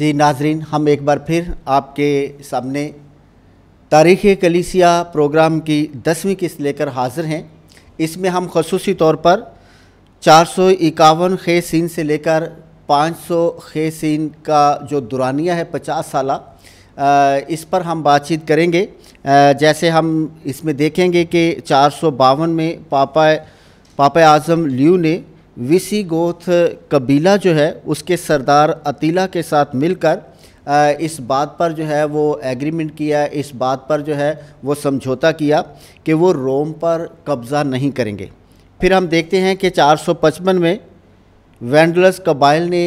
जी नाजरीन, हम एक बार फिर आपके सामने तारीख़ कलीसिया प्रोग्राम की 10वीं किस्त लेकर हाज़िर हैं। इसमें हम ख़ुसूसी तौर पर 451 ख़े-सीन से लेकर 500 ख़े-सीन का जो दुरानिया है 50 साला, इस पर हम बातचीत करेंगे। जैसे हम इसमें देखेंगे कि 452 में पापा आज़म लियो ने विसी गोथ कबीला जो है उसके सरदार अतीला के साथ मिलकर इस बात पर जो है वो एग्रीमेंट किया, इस बात पर जो है वो समझौता किया कि वो रोम पर कब्ज़ा नहीं करेंगे। फिर हम देखते हैं कि 455 में वेंडलस कबाइल ने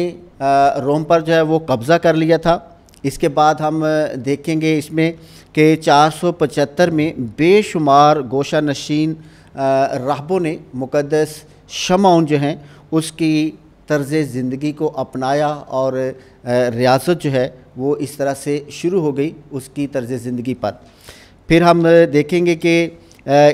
रोम पर जो है वो कब्ज़ा कर लिया था। इसके बाद हम देखेंगे इसमें कि 475 में बेशुमार गोशा नशीन राहबों ने मुक़द्दस शमौन जो हैं उसकी तर्ज़ ज़िंदगी को अपनाया और रियासत जो है वो इस तरह से शुरू हो गई उसकी तर्ज़ ज़िंदगी पर। फिर हम देखेंगे कि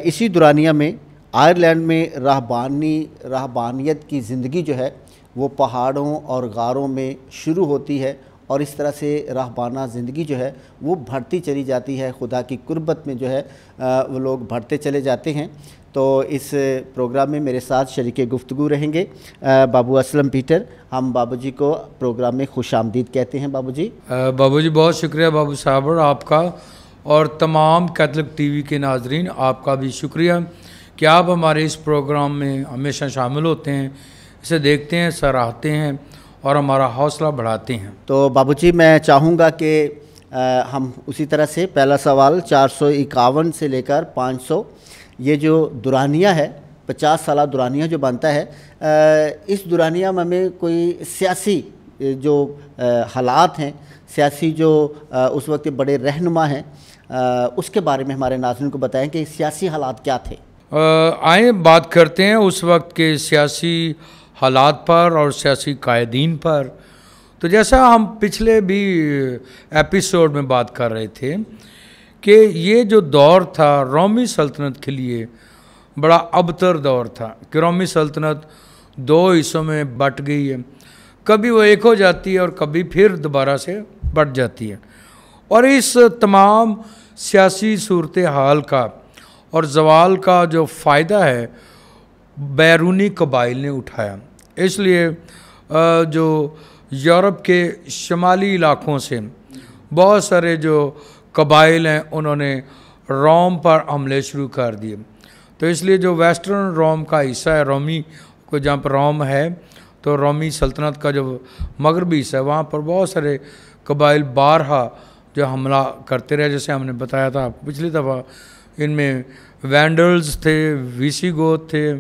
इसी दुरानिया में आयरलैंड में रहबानियत की ज़िंदगी जो है वो पहाड़ों और गारों में शुरू होती है और इस तरह से रहबाना ज़िंदगी जो है वो बढ़ती चली जाती है। खुदा की कुर्बत में जो है वो लोग बढ़ते चले जाते हैं। तो इस प्रोग्राम में मेरे साथ शरीके गुफ्तगू रहेंगे बाबू असलम पीटर। हम बाबूजी को प्रोग्राम में खुशामदीद कहते हैं। बाबूजी बहुत शुक्रिया बाबू साहब आपका, और तमाम कैथलिक टीवी के नाजरीन आपका भी शुक्रिया कि आप हमारे इस प्रोग्राम में हमेशा शामिल होते हैं, इसे देखते हैं, सराहते हैं और हमारा हौसला बढ़ाते हैं। तो बाबूजी मैं चाहूँगा कि हम उसी तरह से पहला सवाल 451 से लेकर 500 ये जो दुरानिया है 50 साला दुरानिया जो बनता है, इस दुरानिया में हमें कोई सियासी जो हालात हैं, सियासी जो उस वक्त बड़े रहनुमा हैं, उसके बारे में हमारे नाज़रीन को बताएं कि सियासी हालात क्या थे। आए बात करते हैं उस वक्त के सियासी हालात पर और सियासी कायदीन पर। तो जैसा हम पिछले भी एपिसोड में बात कर रहे थे कि ये जो दौर था रोमी सल्तनत के लिए बड़ा अबतर दौर था कि रोमी सल्तनत दो हिस्सों में बट गई है, कभी वो एक हो जाती है और कभी फिर दोबारा से बट जाती है। और इस तमाम सियासी सूरत हाल का और जवाल का जो फ़ायदा है बैरूनी कबाइल ने उठाया। इसलिए जो यूरोप के शुमाली इलाक़ों से बहुत सारे जो कबाइल हैं उन्होंने रोम पर हमले शुरू कर दिए। तो इसलिए जो वेस्टर्न रोम का हिस्सा है, रोमी को जहाँ पर रोम है, तो रोमी सल्तनत का जो मगरबी हिस्सा है वहाँ पर बहुत सारे कबाइल बारहा जो हमला करते रहे। जैसे हमने बताया था आपको पिछली दफ़ा, इनमें वैंडल्स थे, विसिगोथ थे,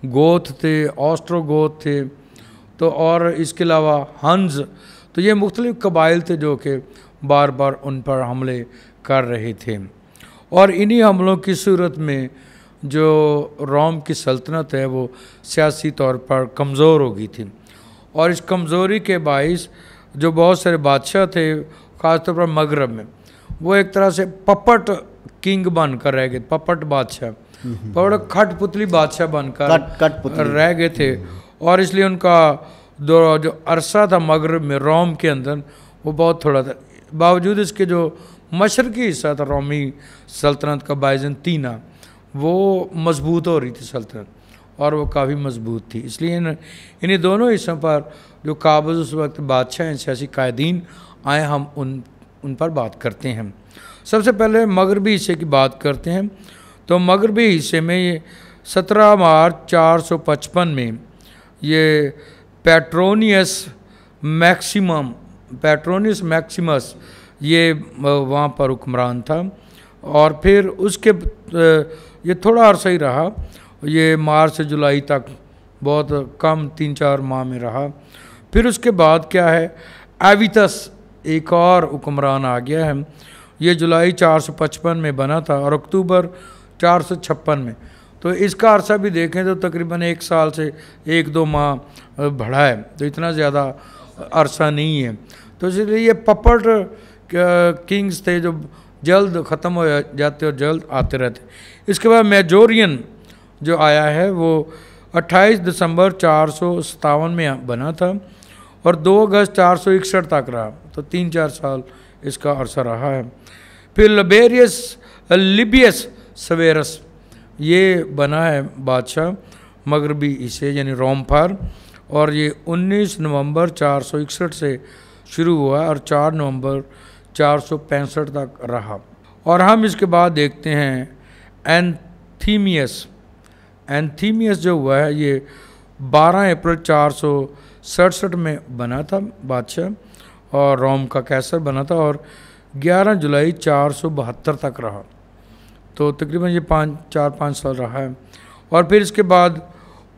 गोथ थे, ऑस्ट्रोगोथ थे, तो और इसके अलावा हंस। तो ये मुख्तलिफ कबाइल थे जो कि बार बार उन पर हमले कर रहे थे। और इन्हीं हमलों की सूरत में जो रोम की सल्तनत है वो सियासी तौर पर कमज़ोर हो गई थी। और इस कमज़ोरी के बाइस जो बहुत सारे बादशाह थे ख़ासतौर पर मगरब में, वो एक तरह से पपट किंग बनकर रह गए, पपट बादशाह, पपट खटपुतली बादशाह बनकर रह गए थे। और इसलिए उनका जो अरसा था मगरब में रोम के अंदर वो बहुत थोड़ा था। बावजूद इसके जो मशरकी हिस्सा था रोमी सल्तनत का बाइज़ेंटीना, वो मजबूत हो रही थी सल्तनत, और वो काफ़ी मजबूत थी। इसलिए इन्हीं दोनों हिस्सों पर जो काबिज़ उस वक्त बादशाह हैं, सियासी कायदीन आए, हम उन पर बात करते हैं। सबसे पहले मगरबी हिस्से की बात करते हैं। तो मगरबी हिस्से में ये 17 मार्च 455 में ये पेट्रोनियस मैक्सिमस ये वहाँ पर हुक्मरान था। और फिर उसके ये थोड़ा अरसा ही रहा, ये मार्च से जुलाई तक बहुत कम 3-4 माह में रहा। फिर उसके बाद क्या है, एवितस एक और हुक्मरान आ गया है। ये जुलाई 455 में बना था और अक्टूबर 456 में। तो इसका अरसा भी देखें तो तकरीबन 1 साल से 1-2 माह बढ़ा है, तो इतना ज़्यादा अरसा नहीं है। तो इसलिए ये पपट किंग्स थे जो जल्द ख़त्म हो जाते और जल्द आते रहते। इसके बाद मेजोरियन जो आया है वो 28 दिसंबर 457 में बना था और 2 अगस्त 461 तक रहा। तो 3-4 साल इसका अरसा रहा है। फिर लिबियस सवेरस ये बना है बादशाह मगरबी इसे यानी रोम पर, और ये 19 नवंबर 461 से शुरू हुआ और 4 नवंबर 465 तक रहा। और हम इसके बाद देखते हैं एंथीमियस जो हुआ है ये 12 अप्रैल 467 में बना था बादशाह, और रोम का कैसर बना था, और 11 जुलाई 472 तक रहा। तो तकरीबन ये 4-5 साल रहा है। और फिर इसके बाद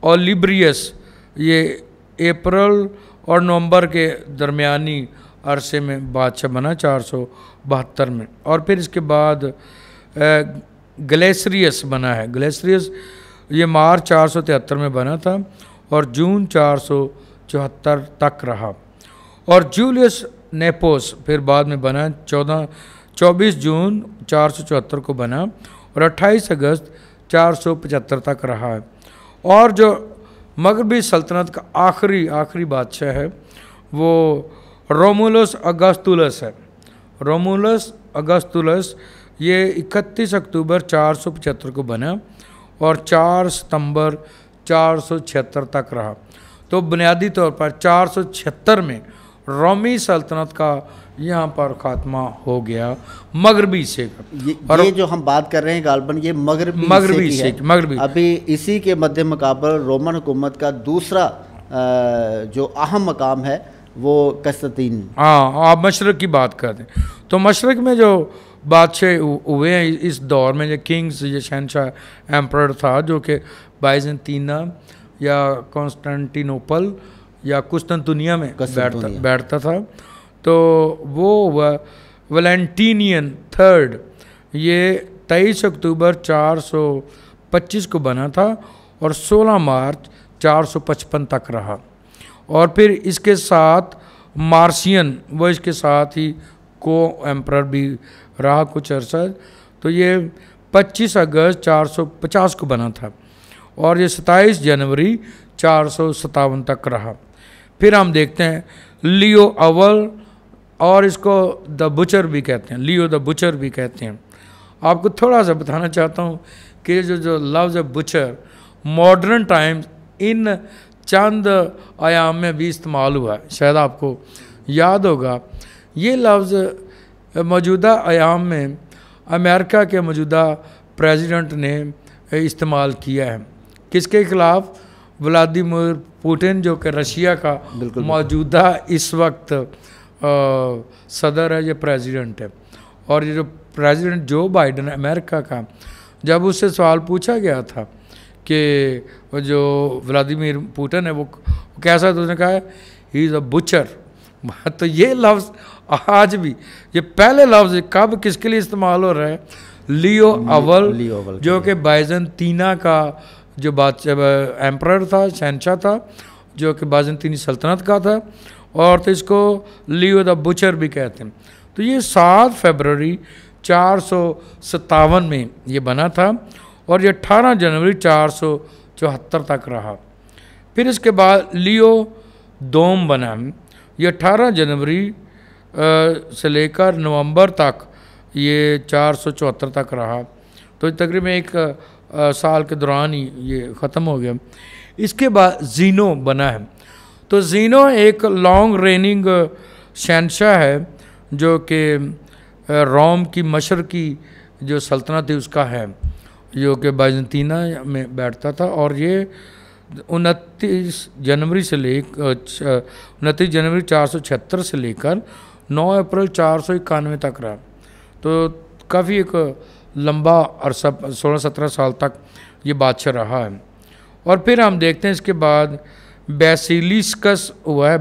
ओलिब्रियस ये अप्रैल और नवंबर के दरमियानी अरसे में बादशाह बना 472 में। और फिर इसके बाद ग्लेसरियस बना है। ग्लेसरियस ये मार्च 473 में बना था और जून 474 तक रहा। और जूलियस नेपोस फिर बाद में बना 24 जून 474 को बना और 28 अगस्त 475 तक रहा है। और जो मगरबी सल्तनत का आखिरी बादशाह है वो रोमुलस अगस्तुलस है। रोमुलस अगस्तुलस ये 31 अक्टूबर 475 को बना और 4 सितंबर 476 तक रहा। तो बुनियादी तौर पर 476 में रोमी सल्तनत का यहाँ पर खात्मा हो गया मगरबी से। ये जो हम बात कर रहे हैं गालबन ये मगरबी से मगरबी। अभी इसी के मध्य मुकाबले रोमन हुकूमत का दूसरा जो अहम मकाम है वो कस्तंतीन। हाँ, आप मशरक़ की बात करते हैं तो मशरक़ में जो बादशाह हुए हैं इस दौर में, जो किंग्स, ये शहनशाह एम्परर था जो कि बाइजेंटीना या कॉन्स्टेंटिनोपल या कुस्तुनतुनिया में बैठता था, तो वो हुआ वैलेंटिनियन थर्ड, ये 23 अक्टूबर 425 को बना था और 16 मार्च 455 तक रहा। और फिर इसके साथ मार्सियन वो इसके साथ ही को एम्परर भी रहा कुछ अरसा। तो ये 25 अगस्त 450 को बना था और ये 27 जनवरी 457 तक रहा। फिर हम देखते हैं लियो अव्वल, और इसको द बुचर भी कहते हैं, लियो द बुचर भी कहते हैं। आपको थोड़ा सा बताना चाहता हूँ कि जो लफ्ज़ बुचर मॉडर्न टाइम्स इन चंद आयाम में भी इस्तेमाल हुआ है। शायद आपको याद होगा ये लफ्ज़ मौजूदा आयाम में अमेरिका के मौजूदा प्रेसिडेंट ने इस्तेमाल किया है। किसके ख़िलाफ़? व्लादिमीर पुतिन जो कि रशिया का मौजूदा इस वक्त सदर है, ये प्रेसिडेंट है। और ये जो प्रेसिडेंट जो बाइडन है अमेरिका का, जब उससे सवाल पूछा गया था कि जो व्लादिमीर पुतिन है वो कैसा, तो उसने कहा ही इज़ अ बुचर। तो ये लफ्ज़ आज भी, ये पहले लफ्ज़ कब किसके लिए इस्तेमाल हो रहा है? लियो अव्वल जो कि बाइजेंटीना का जो बादशाह एम्परर था, शहनशाह था, जो कि बाइजेंटीनी सल्तनत का था, और तो इसको लियो द बुचर भी कहते हैं। तो ये 7 फरवरी 457 में ये बना था और ये 18 जनवरी 474 तक रहा। फिर इसके बाद लियो दोम बना, ये 18 जनवरी से लेकर नवंबर तक ये 474 तक रहा। तो तकरीबन एक साल के दौरान ही ये ख़त्म हो गया। इसके बाद जीनो बना है। तो जीनो एक लॉन्ग रेनिंग शहनशाह है जो कि रोम की मशरक़ी जो सल्तनत थी उसका है, जो कि बाइजेंटीना में बैठता था। और ये 29 जनवरी 476 से लेकर 9 अप्रैल 491 तक रहा। तो काफ़ी एक लंबा अरसा 16-17 साल तक ये बादशाह रहा है। और फिर हम देखते हैं इसके बाद बेसिलिस्कस हुआ है,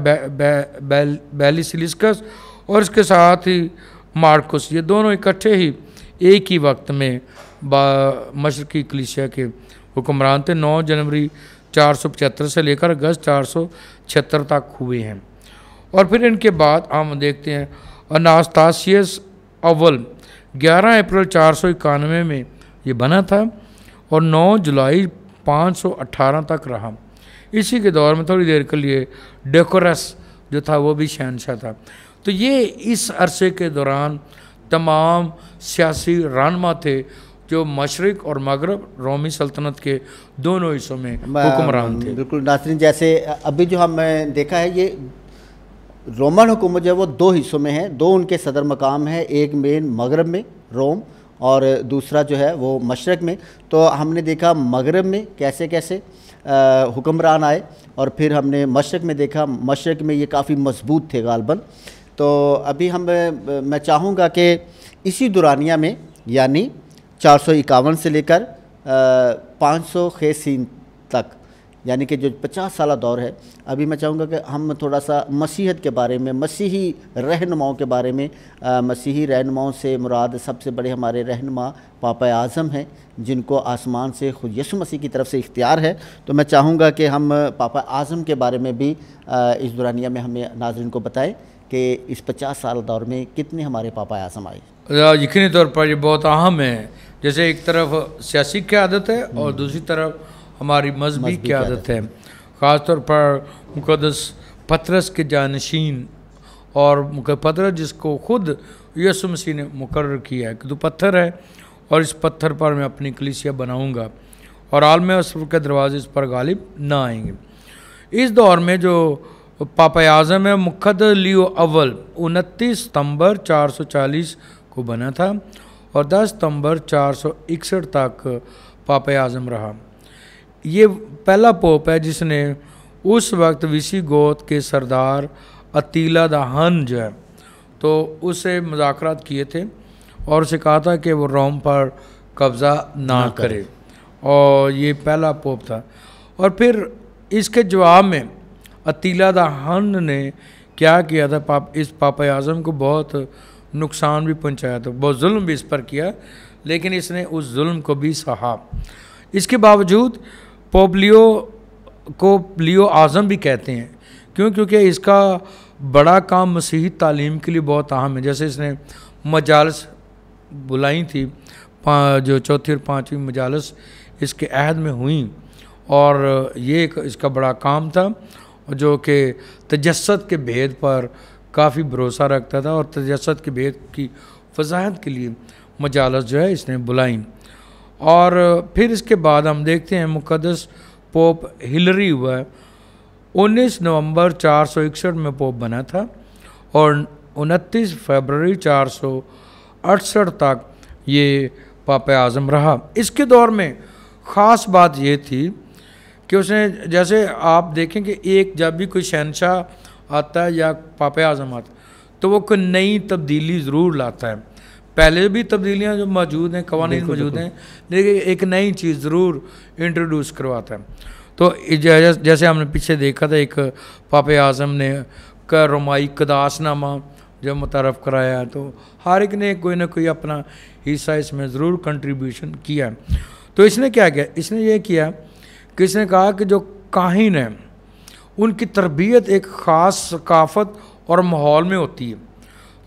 बेलिसिलिस्कस, और इसके साथ ही मार्कुस, ये दोनों इकट्ठे ही एक ही वक्त में मशरक़ी कलीसिया के हुक्मरान थे। 9 जनवरी 475 से लेकर अगस्त 476 तक हुए हैं। और फिर इनके बाद हम देखते हैं अनास्तासियस अव्वल, 11 अप्रैल 491 में ये बना था और 9 जुलाई 518 तक रहा। इसी के दौर में थोड़ी देर के लिए डेकोरस जो था वो भी शहनशाह था। तो ये इस अरसे के दौरान तमाम सियासी रहनुमा थे जो मशरिक और मगरब रोमी सल्तनत के दोनों हिस्सों में हुक्मरान थे। बिल्कुल नाज़रीन, जैसे अभी जो हमने देखा है ये रोमन हुकूमत जो है वो दो हिस्सों में है, दो उनके सदर मकाम है, एक मेन मगरब में रोम और दूसरा जो है वो मशरक़ में। तो हमने देखा मगरब में कैसे कैसे हुक्मरान आए और फिर हमने मशरक़ में देखा, मशरक़ में ये काफ़ी मजबूत थे गालबन। तो अभी मैं चाहूँगा कि इसी दुरानिया में यानी 451 से लेकर 500 खेसीन तक यानी कि जो 50 साल दौर है, अभी मैं चाहूँगा कि हम थोड़ा सा मसीहत के बारे में, मसीही रहनुमाओं के बारे में, मसीही रहनुमाओं से मुराद सबसे बड़े हमारे रहनुमा पापा आज़म हैं जिनको आसमान से खुद यीशु मसीह की तरफ से इख्तियार है। तो मैं चाहूँगा कि हम पापा आज़म के बारे में भी इस दुरानिया में हमें नाज़रीन को बताएं कि इस 50 साल दौर में कितने हमारे पापा आज़म आए। यकीनी तौर पर ये बहुत अहम है। जैसे एक तरफ सियासी क़यादत है और दूसरी तरफ हमारी मजहबी क़यादत है। ख़ास तौर पर मुक़द्दस पतरस के जानशीन और पतरस जिसको खुद यीशु मसीह ने मुकर्रर किया है कि तू पत्थर है और इस पत्थर पर मैं अपनी कलीसिया बनाऊंगा और आलम असर के दरवाजे इस पर गालिब ना आएंगे। इस दौर में जो पापा आज़म है मुक़द्दस लियो अव्वल 29 सितंबर 440 को बना था और 10 सितंबर 461 तक पापा आज़म रहा। ये पहला पोप है जिसने उस वक्त विसी गोत के सरदार अतीला द हन जो है तो उससे मुज़ाकरात किए थे और उसे कहा था कि वो रोम पर कब्ज़ा ना करे और ये पहला पोप था। और फिर इसके जवाब में अतीला द हन ने क्या किया था, इस पापा आज़म को बहुत नुकसान भी पहुंचाया था, बहुत जुल्म भी इस पर किया, लेकिन इसने उस जुल्म को भी सहा। इसके बावजूद पोप लियो को लियो आज़म भी कहते हैं क्योंकि इसका बड़ा काम मसीही तालीम के लिए बहुत अहम है। जैसे इसने मजालस बुलाई थी, जो चौथी और पाँचवीं मजालस इसके अहद में हुई और ये इसका बड़ा काम था जो कि तजस्सुद के भेद पर काफ़ी भरोसा रखता था और तजस्सुद के भेद की वजाहत के लिए मजालस जो है इसने बुलाई। और फिर इसके बाद हम देखते हैं मुक़द्दस पोप हिलरी हुआ है, 19 नवंबर 461 में पोप बना था और 29 फरवरी 468 तक ये पापा आज़म रहा। इसके दौर में ख़ास बात ये थी कि उसने, जैसे आप देखें कि एक जब भी कोई शहनशाह आता है या पापा आज़म आता तो वो कोई नई तब्दीली ज़रूर लाता है। पहले भी तब्दीलियाँ जो मौजूद हैं, कवानीन मौजूद हैं, लेकिन एक नई चीज़ ज़रूर इंट्रोड्यूस करवाता है। तो जैसे हमने पीछे देखा था एक पापा आज़म ने रोमाई कदासनामा जब मुतारफ़ कराया तो हर एक ने कोई ना कोई अपना हिस्सा इसमें ज़रूर कंट्रीब्यूशन किया। तो इसने क्या किया, इसने ये किया कि इसने कहा कि जो काहिन है उनकी तरबियत एक ख़ास सकाफ़त और माहौल में होती है।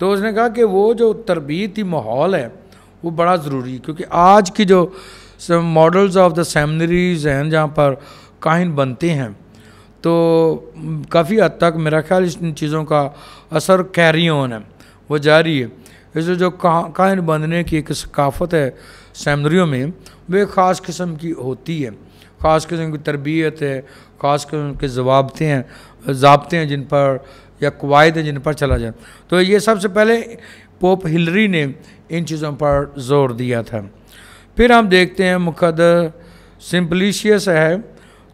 तो उसने कहा कि वो जो तरबियती माहौल है वो बड़ा ज़रूरी है क्योंकि आज की जो मॉडल्स ऑफ द सेमिनरीज़ हैं जहाँ पर काहिन बनते हैं तो काफ़ी हद तक मेरा ख्याल इन चीज़ों का असर कैरी ऑन है, वो जारी है। इसलिए जो काहिन बनने की एक सकाफ़त है सेमिनरियों में वो एक ख़ास किस्म की होती है, ख़ास किस्म की तरबियत है, ख़ास किस्म के ज़ाब्ते हैं जिन पर या कवायद हैं जिन पर चला जाए। तो ये सबसे पहले पोप हिलरी ने इन चीज़ों पर जोर दिया था। फिर हम देखते हैं मुक़द्दस सिम्प्लिशियस है,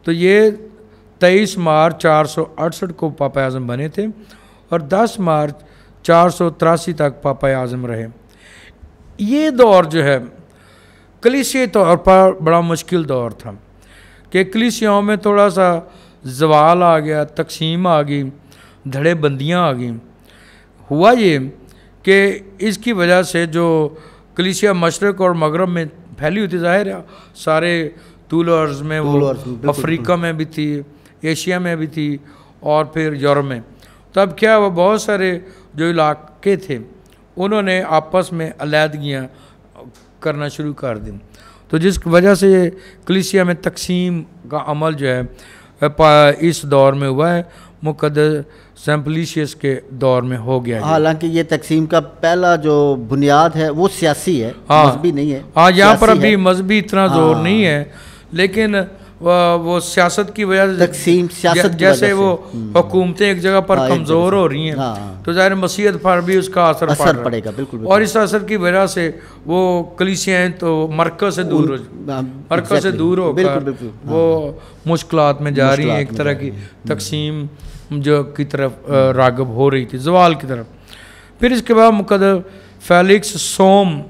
तो ये 23 मार्च 468 को पापा आज़म बने थे और 10 मार्च 483 तक पापा आज़म रहे। ये दौर जो है कलीसियाई तौर पर बड़ा मुश्किल दौर था कि कलीसियाओं में थोड़ा सा जवाल आ गया, तकसीम आ गई, धड़े बंदियाँ आ गई। हुआ ये कि इसकी वजह से जो कलीसिया मशरक़ और मगरब में फैली हुई थी, ज़ाहिर है सारे तूल अर्ज़ में, वो अफ्रीका में भी थी, एशिया में भी थी और फिर यूरोप में। तब क्या हुआ, बहुत सारे जो इलाके थे उन्होंने आपस में अलहदगियाँ करना शुरू कर दी। तो जिस वजह से कलीसिया में तकसीम का अमल जो है इस दौर में हुआ है। मुक़द्दस सिम्प्लिशियस के दौर में हो गया। हालांकि ये तकसीम का पहला जो बुनियाद है वो सियासी है, मजहबी नहीं है। हाँ, यहाँ पर अभी मजहबी इतना जोर नहीं है, लेकिन वो सियासत की वजह से तकसीम सियासत जैसे वो हुकूमतें एक जगह पर कमज़ोर हो रही हैं, तो ज़ाहिर मसीहत पर भी उसका असर पड़ेगा। बिल्कुल। और इस असर की वजह से वो कलीसियाएं तो मरकज़ से दूर होकर वो मुश्किलात में जा रही हैं, एक तरह की तकसीम जो की तरफ राग़ब हो रही थी, ज़वाल की तरफ। फिर इसके बाद मुक़द्दस फेलिक्स सोम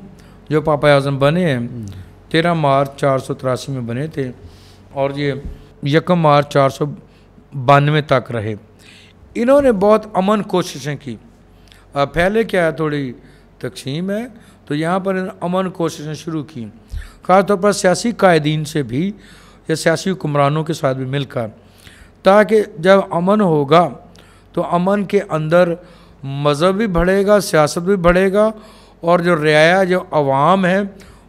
जो पापा आज़म बने हैं 13 मार्च 483 में बने थे और ये 1 मार्च 492 तक रहे। इन्होंने बहुत अमन कोशिशें की। पहले क्या है, थोड़ी तकसीम है, तो यहाँ पर अमन कोशिशें शुरू की, ख़ासतौर पर सियासी कायदीन से भी या सियासी हुक्मरानों के साथ भी मिलकर, ताकि जब अमन होगा तो अमन के अंदर मज़हब भी बढ़ेगा, सियासत भी बढ़ेगा, और जो रियाया जो अवाम है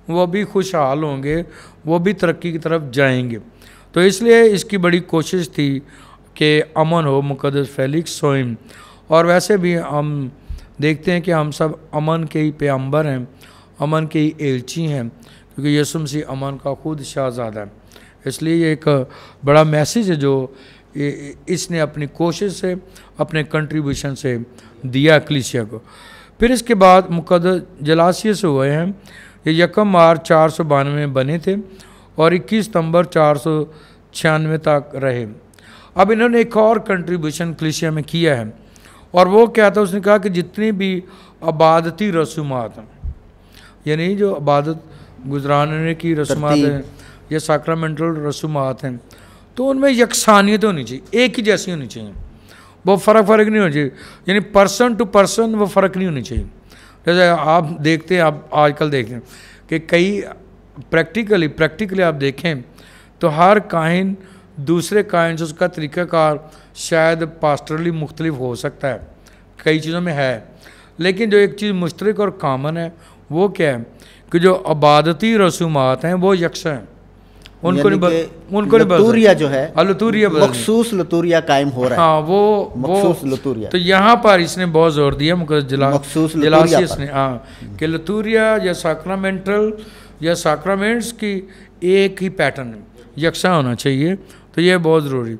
वो भी खुशहाल होंगे, वो भी तरक्की की तरफ जाएंगे। तो इसलिए इसकी बड़ी कोशिश थी कि अमन हो। मुक़द्दस फेलिक्स सोम, और वैसे भी हम देखते हैं कि हम सब अमन के ही पैगंबर हैं, अमन के ही एलची हैं, क्योंकि यीशु मसीह अमन का खुद शहज़ादा है। इसलिए ये एक बड़ा मैसेज है जो इसने अपनी कोशिश से, अपने कंट्रीब्यूशन से दिया कलीसिया को। फिर इसके बाद मुक़द्दस जलासियस हुए हैं, ये 1 मार्च 492 में बने थे और 21 सितंबर 496 तक रहे। अब इन्होंने एक और कंट्रीब्यूशन कलीसिया में किया है, और वो क्या था, उसने कहा कि जितनी भी अबादती रसूमात हैं, यानी जो अबादत गुजराने की रसूमात हैं या सैक्रामेंटल रसूमात हैं, तो उनमें यकसानियत होनी चाहिए, एक ही जैसी होनी चाहिए, वो फ़र्क नहीं होना चाहिए, यानी पर्सन टू पर्सन वो फ़र्क नहीं होनी चाहिए। जैसे आप देखते हैं, आप आजकल देखते हैं कि कई प्रैक्टिकली आप देखें तो हर काहिन दूसरे काहिन से उसका तरीक़ाकार शायद पास्टरली मुख्तलिफ हो सकता है, कई चीज़ों में है, लेकिन जो एक चीज़ मुश्तरक और कॉमन है वो क्या है कि जो अबादती रसूमात हैं वो यकसा हैं, उनको नहीं लतूरिया जो है लतूरिया मखसूस लतूरिया कायम हो रहा है। हाँ, वो मखसूस लतूरिया। तो यहाँ पर इसने बहुत जोर दिया जलासियस ने, हाँ, कि लतूरिया या सैक्रामेंटल या सैक्रामेंट्स की एक ही पैटर्न यकसा होना चाहिए। तो ये बहुत ज़रूरी।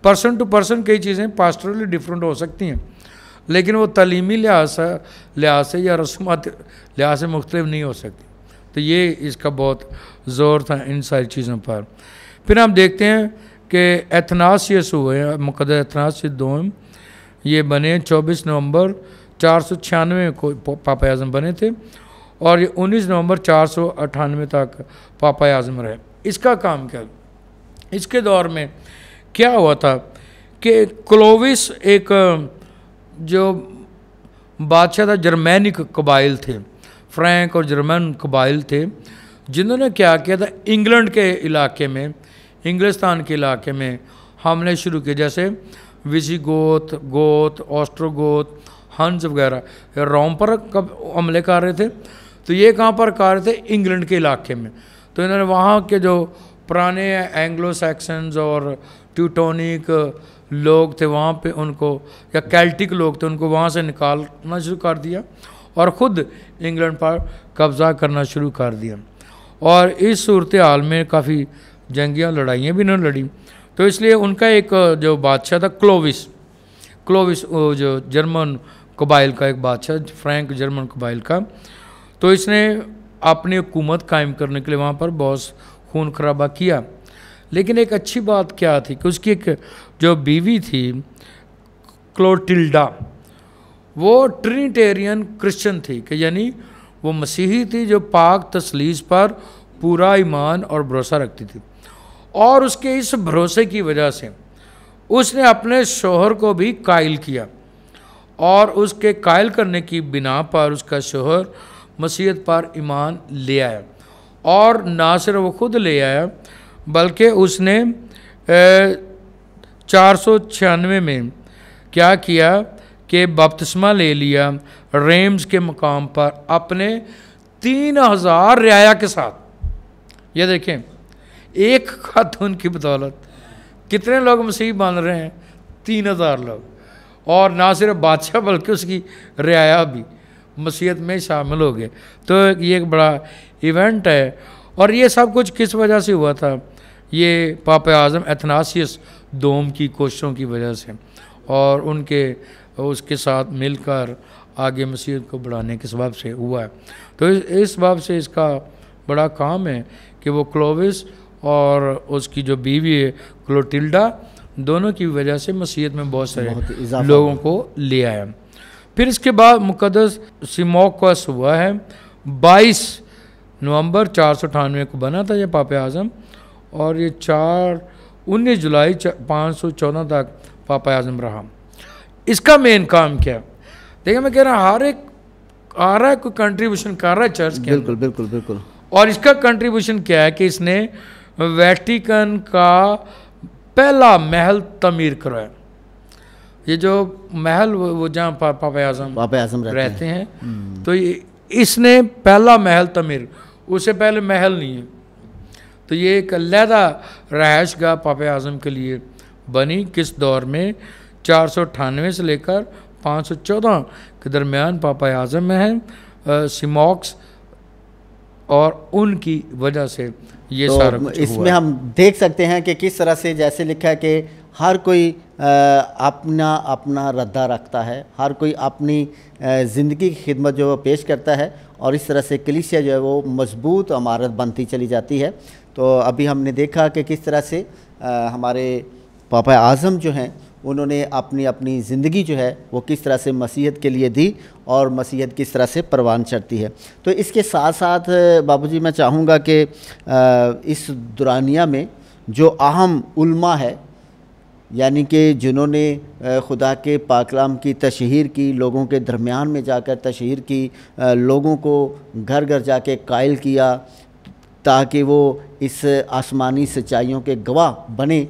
पर्सन टू पर्सन कई चीज़ें पास्टरली डिफरेंट हो सकती हैं, लेकिन वो तलीमी लिहाज से या रस्मात लिहाज से मुख्तलिफ नहीं हो सकती। तो ये इसका बहुत ज़ोर था इन सारी चीज़ों पर। फिर हम देखते हैं कि एथनासियस हुए, मुक़द्दस एथनासियस दोम, ये बने 24 नवंबर 496 को पापा आज़म बने थे, और ये 19 नवंबर 498 तक पापा आज़म रहे। इसका काम क्या, इसके दौर में क्या हुआ था कि क्लोविस एक जो बादशाह था, जर्मैनिक कबाइल थे, फ्रैंक और जर्मन कबाइल थे, जिन्होंने क्या किया था, इंग्लैंड के इलाके में, इंग्लिस्तान के इलाके में हमले शुरू किए, जैसे विजिगोत, गोत, ऑस्ट्रोगोत, हंस वगैरह रोम पर कब हमले कर रहे थे, तो ये कहाँ पर कर रहे थे, इंग्लैंड के इलाके में। तो इन्होंने वहाँ के जो पुराने एंग्लो सैक्सन्स और ट्यूटोनिक लोग थे वहाँ पे उनको, या कैल्टिक लोग थे, उनको वहाँ से निकालना शुरू कर दिया और ख़ुद इंग्लैंड पर कब्ज़ा करना शुरू कर दिया। और इस सूरत हाल में काफ़ी जंगियाँ लड़ाइयाँ भी इन्होंने लड़ी। तो इसलिए उनका एक जो बादशाह था क्लोविस जो जर्मन कबाइल का एक बादशाह, फ्रैंक जर्मन कबाइल का, तो इसने अपनी हुकूमत कायम करने के लिए वहाँ पर बहुत खून खराबा किया। लेकिन एक अच्छी बात क्या थी कि उसकी एक जो बीवी थी क्लोटिल्डा, वो ट्रिनिटेरियन क्रिश्चियन थी, कि यानी वो मसीही थी जो पाक तसलीस पर पूरा ईमान और भरोसा रखती थी। और उसके इस भरोसे की वजह से उसने अपने शोहर को भी कायल किया, और उसके कायल करने की बिना पर उसका शोहर मसीहत पर ईमान ले आया। और ना सिर्फ वो खुद ले आया, बल्कि उसने 496 में क्या किया कि बपतिस्मा ले लिया रेम्स के मकाम पर अपने 3000 रियाया के साथ। ये देखें, एक खातून की बदौलत कितने लोग मसीह बन रहे हैं, 3,000 लोग, और ना सिर्फ बादशाह बल्कि उसकी रियाया भी मसीहत में शामिल हो गए। तो ये एक बड़ा इवेंट है। और ये सब कुछ किस वजह से हुआ था? ये पापा आज़म एथनासियस दोम की कोशिशों की वजह से, और उसके साथ मिलकर आगे मसीहत को बढ़ाने के सबब से हुआ है। तो इस सबब से इसका बड़ा काम है कि वो क्लोविस और उसकी जो बीवी है क्लोटिल्डा, दोनों की वजह से मसीहत में बहुत सारे लोगों को ले आया। फिर इसके बाद मुकद्दस सिमोकस हुआ है, 22 नवंबर 498 को बना था ये पापा आज़म, और ये 19 जुलाई 514 तक पापा आज़म रहा। इसका मेन काम क्या? देखिए, मैं कह रहा हूँ हर एक आ रहा है, कोई कंट्रीब्यूशन कर रहा है चर्च के। बिल्कुल बिल्कुल बिल्कुल। और इसका कंट्रीब्यूशन क्या है कि इसने वेटिकन का पहला महल तमीर करवाया। ये जो महल वो जहाँ पापा आज़म रहते हैं, तो इसने पहला महल तमीर, उससे पहले महल नहीं है। तो ये एक अलहदा रहायशगाह पापा आज़म के लिए बनी। किस दौर में? 498 से लेकर 514 के दरमियान पापा आज़म में है सिमोक्स, और उनकी वजह से ये तो सारा कुछ इसमें हम देख सकते हैं कि किस तरह से, जैसे लिखा है कि हर कोई अपना अपना रद्दा रखता है, हर कोई अपनी ज़िंदगी की खिदमत जो पेश करता है, और इस तरह से कलीसिया जो है वो मजबूत इमारत बनती चली जाती है। तो अभी हमने देखा कि किस तरह से हमारे पापा आज़म जो हैं उन्होंने अपनी अपनी ज़िंदगी जो है वो किस तरह से मसीहत के लिए दी, और मसीहत किस तरह से परवान चढ़ती है। तो इसके साथ साथ बाबूजी मैं चाहूँगा कि इस दुरानिया में जो अहम उल्मा है, यानी कि जिन्होंने खुदा के पाकलाम की तशहीर की, लोगों के दरमियान में जाकर तशहीर की, लोगों को घर घर जाके कायल किया ताकि वो इस आसमानी सच्चाइयों के गवाह बने,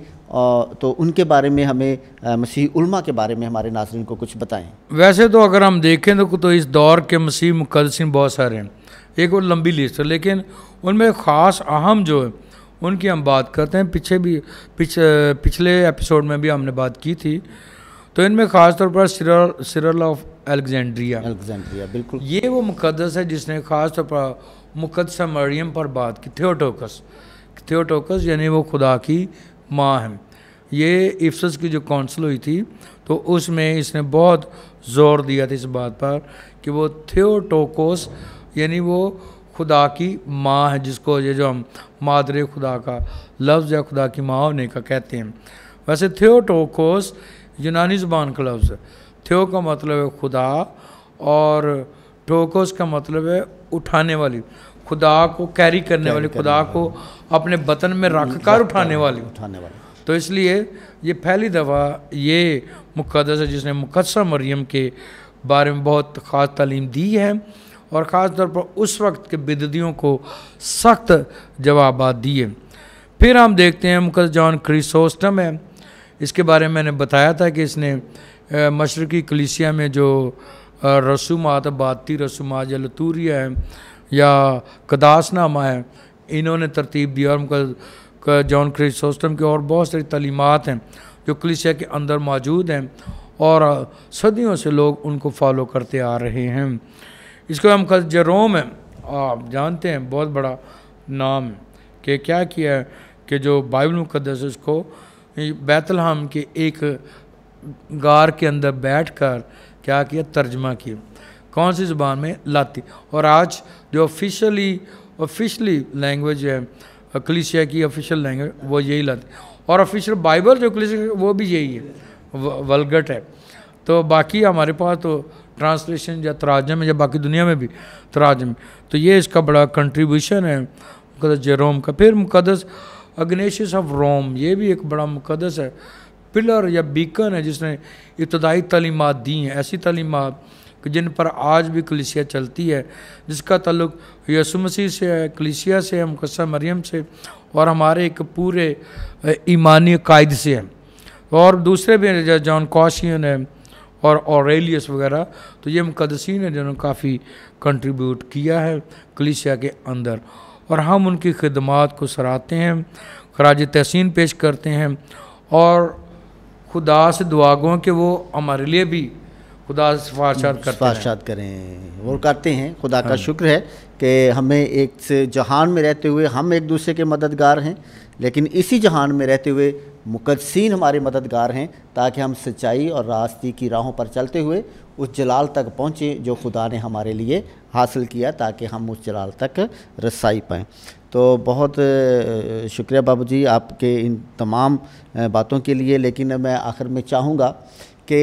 तो उनके बारे में हमें मसीह उल्मा के बारे में हमारे नाज़रीन को कुछ बताएं। वैसे तो अगर हम देखें तो इस दौर के मसीह मुक़द्दसीन बहुत सारे हैं, एक वो लंबी लिस्ट है, लेकिन उनमें ख़ास अहम जो है उनकी हम बात करते हैं। पिछले एपिसोड में भी हमने बात की थी। तो इनमें ख़ास तौर पर सिरल ऑफ अलेक्जेंड्रिया, बिल्कुल, ये वो मुक़द्दस है जिसने ख़ास तौर पर मुक़द्दसा मरियम पर बात की। थियोटोकस यानी वो खुदा की माँ है। ये इफसस की जो काउंसिल हुई थी तो उसमें इसने बहुत ज़ोर दिया था इस बात पर कि वो थियोटोकोस यानी वो खुदा की माँ है, जिसको ये जो हम मादरे खुदा का लफ्ज़ या खुदा की माँ होने का कहते हैं। वैसे थियोटोकोस यूनानी ज़बान का लफ्ज़ है। थियो का मतलब है खुदा, और टोकोस का मतलब है उठाने वाली, खुदा को कैरी करने वाली, खुदा को अपने बतन में रख कर उठाने वाली। तो इसलिए ये पहली दफ़ा ये मुक़द्दस है जिसने मुक़द्दसा मरियम के बारे में बहुत ख़ास तालीम दी है, और ख़ास तौर पर उस वक्त के बिददियों को सख्त जवाबात दिए। फिर हम देखते हैं मुक़द्दस जॉन क्रिसोस्टम है। इसके बारे में मैंने बताया था कि इसने मशरक़ी कलीसिया में जो रसूमात, बाती रसूमात या लतूरिया है या कदासनामा है, इन्होंने तरतीब दी। और जॉन क्रिसोस्टम की और बहुत सारी तालीमात हैं जो कलीसिया के अंदर मौजूद हैं, और सदियों से लोग उनको फॉलो करते आ रहे हैं। इसको हम जेरोम है, आप जानते हैं, बहुत बड़ा नाम है कि क्या किया है कि जो बाइबल मुक़द्दस है उसको बैतलहम के एक गार के अंदर बैठकर क्या किया, तर्जमा किया। कौन सी ज़ुबान में? लाती। और आज जो ऑफिशियली लैंग्वेज है कलीसिया की, ऑफिशियल लैंग्वेज वो यही लाती, और ऑफिशियल बाइबल जो कलीसिया वो भी यही है, वल्गट है। तो बाकी हमारे पास तो ट्रांसलेशन या तराजम है, या बाकी दुनिया में भी तराजम। तो ये इसका बड़ा कंट्रीब्यूशन है मुक़द्दस जेरोम का। फिर मुक़द्दस अग्नेशियस ऑफ रोम, ये भी एक बड़ा मुक़द्दस है, पिलर या बीकन है जिसने इब्तदाई तालीमात दी हैं, ऐसी तालीमात कि जिन पर आज भी कलीसिया चलती है, जिसका ताल्लुक यीशु मसीह से है, कलीसिया से है, मुक़द्दसा मरियम से, और हमारे एक पूरे ईमानी कायद से है। और दूसरे भी हैं, जॉन कॉशियन है और ऑरेलियस वगैरह। तो ये मुक़द्दसीन है जिन्होंने काफ़ी कंट्रीब्यूट किया है कलीसिया के अंदर, और हम उनकी खिदमात को सराहते हैं, खराज तहसीन पेश करते हैं, और खुदा से दुआ गो कि वो हमारे लिए भी खुदा से सिफारिशात करें, वो करते हैं। खुदा का शुक्र है कि हमें एक से जहान में रहते हुए हम एक दूसरे के मददगार हैं, लेकिन इसी जहान में रहते हुए मुकद्दसीन हमारे मददगार हैं, ताकि हम सच्चाई और रास्ते की राहों पर चलते हुए उस जलाल तक पहुँचें जो खुदा ने हमारे लिए हासिल किया, ताकि हम उस जलाल तक रसाई पाएँ। तो बहुत शुक्रिया बाबूजी आपके इन तमाम बातों के लिए। लेकिन मैं आखिर में चाहूँगा कि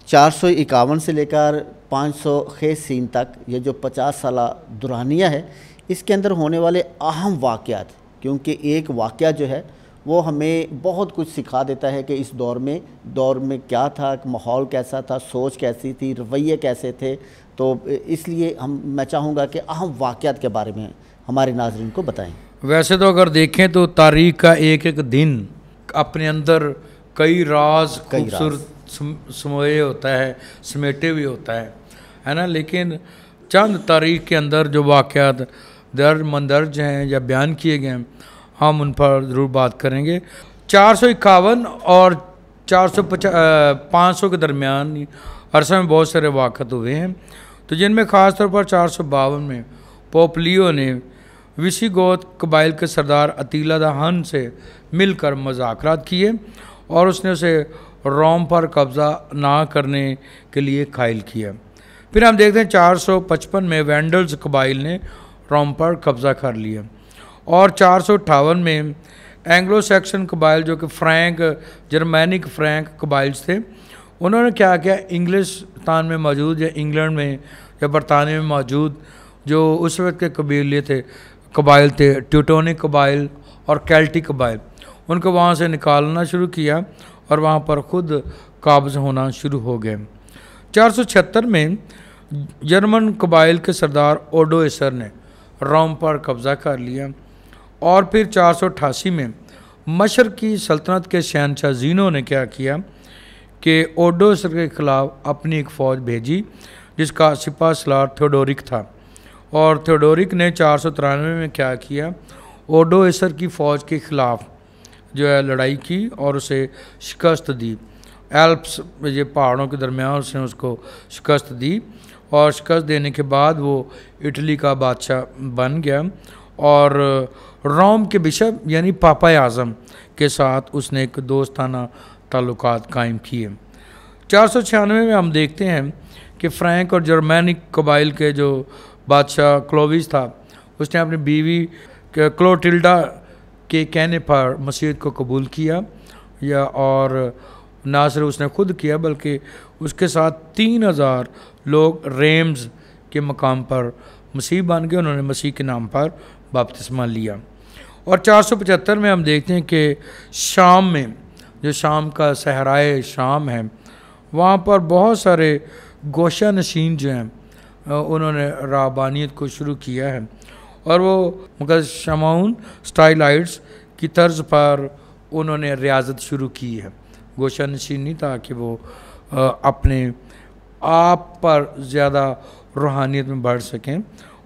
451 से लेकर 500 खेसीन तक ये जो 50 साला दुरानिया है, इसके अंदर होने वाले अहम वाक़यात, क्योंकि एक वाक़या जो है वो हमें बहुत कुछ सिखा देता है कि इस दौर में क्या था, माहौल कैसा था, सोच कैसी थी, रवैये कैसे थे। तो इसलिए मैं चाहूँगा कि अहम वाक़यात के बारे में हमारे नाज़रीन को बताएं। वैसे तो अगर देखें तो तारीख़ का एक एक दिन अपने अंदर कई राज खूबसूरत समोए होता है, समेटे हुए होता है ना। लेकिन चंद तारीख़ के अंदर जो वाक़यात मंदर्ज हैं या बयान किए गए हैं, हम उन पर ज़रूर बात करेंगे। 451 और 500 के दरमियान अरसा में बहुत सारे वाक़यात हुए हैं, तो जिनमें ख़ास तौर पर 452 में पोप लियो ने विसिगोथ कबाइल के सरदार अतीला द हन से मिलकर मुज़ाकरात किए और उसने उसे रोम पर कब्ज़ा ना करने के लिए कायल किया। फिर हम देखते हैं 455 में वेंडल्स कबाइल ने रोम पर कब्ज़ा कर लिया और 458 में एंग्लो सैक्सन कबाइल जो कि जर्मैनिक फ्रैंक कबाइल्स थे, उन्होंने क्या किया, इंग्लिस्तान में मौजूद या इंग्लैंड में या बरतानिया में मौजूद जो उस वक्त के कबाइल थे, ट्यूटोनिक कबाइल और कैल्टिक कबाइल, उनको वहाँ से निकालना शुरू किया और वहाँ पर ख़ुद काब्ज़ होना शुरू हो गए। 476 में जर्मन कबाइल के सरदार ओडोएसर ने रोम पर कब्ज़ा कर लिया और फिर 488 में मशरक़ी सल्तनत के शहनशाह ज़ीनो ने क्या किया कि ओडोएसर के ख़िलाफ़ अपनी एक फ़ौज भेजी जिसका सिपा सलार थियोडोरिक था, और थियोडोरिक ने 493 में क्या किया, ओडोएसर की फ़ौज के ख़िलाफ़ जो है लड़ाई की और उसे शिकस्त दी। एल्प्स ये पहाड़ों के दरमियान उसने उसको शिकस्त दी और शिकस्त देने के बाद वो इटली का बादशाह बन गया और रोम के बिशप यानी पापा आज़म के साथ उसने एक दोस्ताना ताल्लुकात कायम किए। 496 में हम देखते हैं कि फ्रैंक और जर्मैनिक कबाइल के जो बादशाह क्लोविस था, उसने अपनी बीवी क्लोटिल्डा के कहने पर मसीह को कबूल किया, या और ना सिर्फ उसने खुद किया बल्कि उसके साथ 3000 लोग रेम्स के मकाम पर मसीह बन गए, उन्होंने मसीह के नाम पर बपतिस्मा लिया। और 475 में हम देखते हैं कि शाम में, जो शाम का सहराए शाम है, वहाँ पर बहुत सारे गोशा नशीन जो हैं उन्होंने राहबानियत को शुरू किया है और वो मुकद्दस शमाउन स्टाइलाइट्स की तर्ज पर उन्होंने रियाजत शुरू की है। गोशा नशीनी ताकि वो अपने आप पर ज़्यादा रूहानियत में बढ़ सकें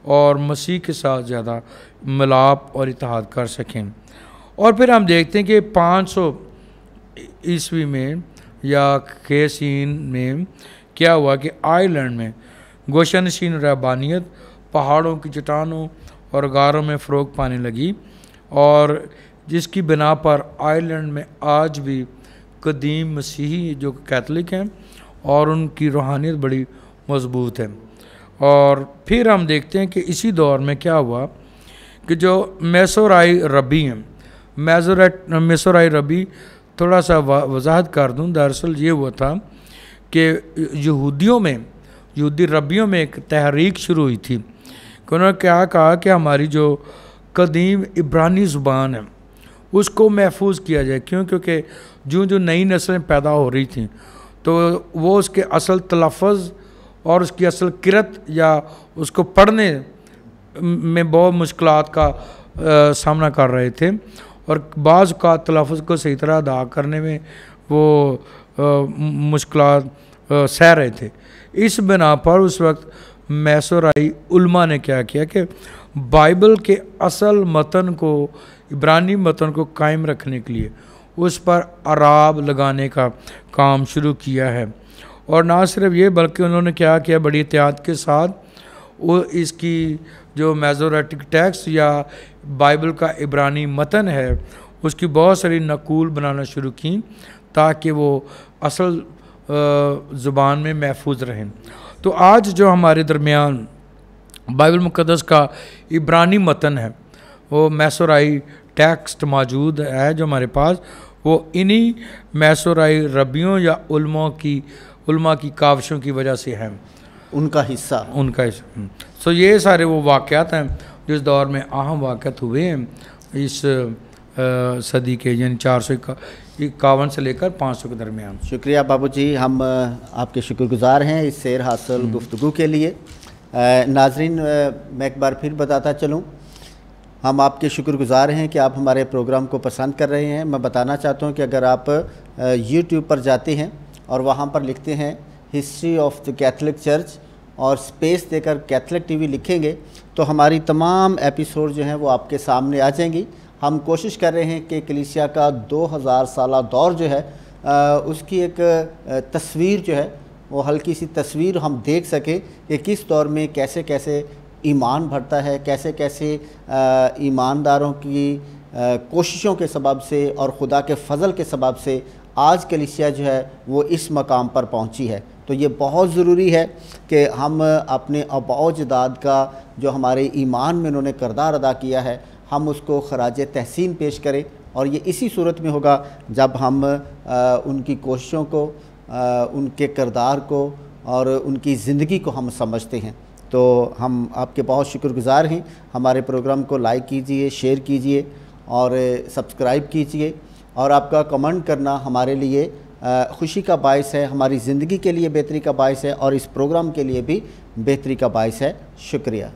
और मसीह के साथ ज़्यादा मिलाप और इत्तेहाद कर सकें। और फिर हम देखते हैं कि 500 ईस्वी में या खेसीन में क्या हुआ कि आयरलैंड में गोशानशीन रहबानियत पहाड़ों की चट्टानों और गारों में फ़रोग पाने लगी और जिसकी बिना पर आयरलैंड में आज भी कदीम मसीही जो कैथलिक हैं और उनकी रूहानियत बड़ी मजबूत है। और फिर हम देखते हैं कि इसी दौर में क्या हुआ कि जो मेसोराई रबी हैं, मेसोराई रबी थोड़ा सा वजाहत कर दूं, दरअसल ये हुआ था कि यहूदी रबियों में एक तहरीक शुरू हुई थी कि उन्होंने क्या कहा कि हमारी जो कदीम इब्रानी ज़ुबान है उसको महफूज किया जाए। क्योंकि जो नई नस्लें पैदा हो रही थी तो वो उसके असल तलफ़्फ़ुज़ और उसकी असल किरत या उसको पढ़ने में बहुत मुश्किलात का सामना कर रहे थे और बाज़ का तलफ़्फ़ुज़ को सही तरह अदा करने में वो मुश्किलात सह रहे थे। इस बिना पर उस वक्त मैसोराई उल्मा ने क्या किया कि बाइबल के असल मतन को, इब्रानी मतन को कायम रखने के लिए उस पर अराब लगाने का काम शुरू किया है। और ना सिर्फ ये बल्कि उन्होंने क्या किया, बड़ी एहतियात के साथ वो इसकी जो मेसोरेटिक टेक्स्ट या बाइबल का इब्रानी मतन है उसकी बहुत सारी नकूल बनाना शुरू की ताकि वो असल ज़ुबान में महफूज रहें। तो आज जो हमारे दरमियान बाइबल मुक़द्दस का इब्रानी मतन है, वो मैसोराई टेक्स्ट मौजूद है जो हमारे पास, वो इन्हीं मैसोराई रबियों या उल्मा की काविशों की वजह से है, उनका हिस्सा। सो ये सारे वो वाक़यात हैं जिस दौर में अहम वाक़यात हुए हैं इस सदी के, यानी 451 से लेकर 500 के दरमियान। शुक्रिया बाबूजी, हम आपके शुक्रगुज़ार हैं इस सैर हासिल गुफ्तगू के लिए। नाजरीन, मैं एक बार फिर बताता चलूँ, हम आपके शुक्रगुज़ार हैं कि आप हमारे प्रोग्राम को पसंद कर रहे हैं। मैं बताना चाहता हूँ कि अगर आप YouTube पर जाते हैं और वहाँ पर लिखते हैं history of the Catholic church और स्पेस देकर कैथलिक टीवी लिखेंगे तो हमारी तमाम एपिसोड जो हैं वो आपके सामने आ जाएंगी। हम कोशिश कर रहे हैं कि कलीसिया का 2000 साला दौर जो है उसकी एक तस्वीर जो है वो हल्की सी तस्वीर हम देख सकें कि किस दौर में कैसे कैसे ईमान बढ़ता है, कैसे कैसे ईमानदारों की कोशिशों के सबब से और खुदा के फ़ज़ल के सबब से आज कलीसिया जो है वो इस मकाम पर पहुंची है। तो ये बहुत ज़रूरी है कि हम अपने आबा अजदाद का जो हमारे ईमान में उन्होंने किरदार अदा किया है हम उसको खराज तहसीन पेश करें। और ये इसी सूरत में होगा जब हम उनकी कोशिशों को, उनके किरदार को और उनकी ज़िंदगी को हम समझते हैं। तो हम आपके बहुत शुक्रगुज़ार हैं। हमारे प्रोग्राम को लाइक कीजिए, शेयर कीजिए और सब्सक्राइब कीजिए। और आपका कमेंट करना हमारे लिए खुशी का बायस है, हमारी ज़िंदगी के लिए बेहतरी का बायस है और इस प्रोग्राम के लिए भी बेहतरी का बायस है। शुक्रिया।